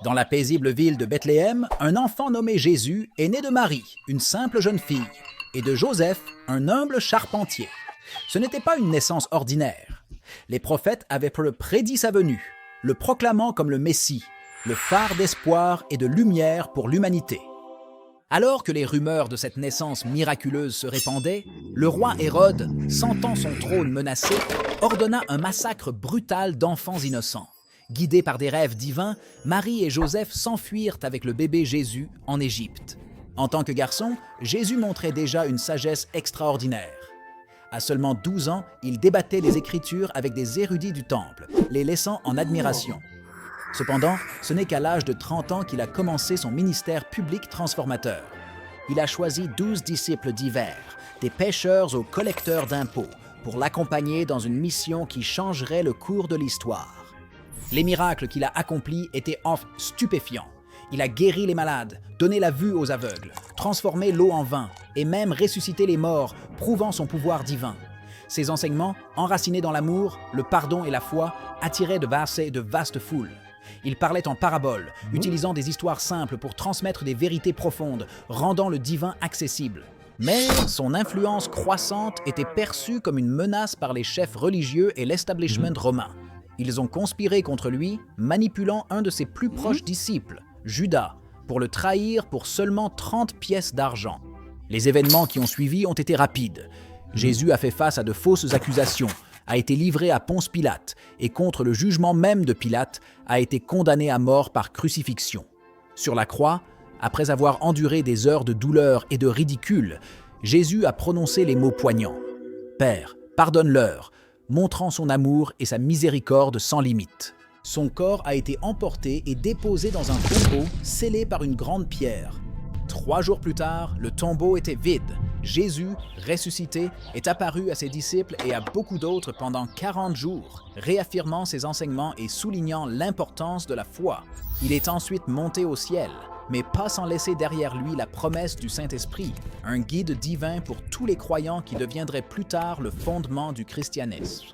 Dans la paisible ville de Bethléem, un enfant nommé Jésus est né de Marie, une simple jeune fille, et de Joseph, un humble charpentier. Ce n'était pas une naissance ordinaire. Les prophètes avaient prédit sa venue, le proclamant comme le Messie, le phare d'espoir et de lumière pour l'humanité. Alors que les rumeurs de cette naissance miraculeuse se répandaient, le roi Hérode, sentant son trône menacé, ordonna un massacre brutal d'enfants innocents. Guidés par des rêves divins, Marie et Joseph s'enfuirent avec le bébé Jésus en Égypte. En tant que garçon, Jésus montrait déjà une sagesse extraordinaire. À seulement 12 ans, il débattait les Écritures avec des érudits du Temple, les laissant en admiration. Cependant, ce n'est qu'à l'âge de 30 ans qu'il a commencé son ministère public transformateur. Il a choisi 12 disciples divers, des pêcheurs aux collecteurs d'impôts, pour l'accompagner dans une mission qui changerait le cours de l'histoire. Les miracles qu'il a accomplis étaient stupéfiants. Il a guéri les malades, donné la vue aux aveugles, transformé l'eau en vin et même ressuscité les morts, prouvant son pouvoir divin. Ses enseignements, enracinés dans l'amour, le pardon et la foi, attiraient de vastes foules. Il parlait en paraboles, utilisant des histoires simples pour transmettre des vérités profondes, rendant le divin accessible. Mais son influence croissante était perçue comme une menace par les chefs religieux et l'establishment romain. Ils ont conspiré contre lui, manipulant un de ses plus proches disciples, Judas, pour le trahir pour seulement 30 pièces d'argent. Les événements qui ont suivi ont été rapides. Jésus a fait face à de fausses accusations, a été livré à Ponce Pilate et contre le jugement même de Pilate, a été condamné à mort par crucifixion. Sur la croix, après avoir enduré des heures de douleur et de ridicule, Jésus a prononcé les mots poignants. « Père, pardonne-leur », montrant son amour et sa miséricorde sans limite. Son corps a été emporté et déposé dans un tombeau scellé par une grande pierre. 3 jours plus tard, le tombeau était vide. Jésus, ressuscité, est apparu à ses disciples et à beaucoup d'autres pendant 40 jours, réaffirmant ses enseignements et soulignant l'importance de la foi. Il est ensuite monté au ciel, mais pas sans laisser derrière lui la promesse du Saint-Esprit, un guide divin pour tous les croyants qui deviendrait plus tard le fondement du christianisme.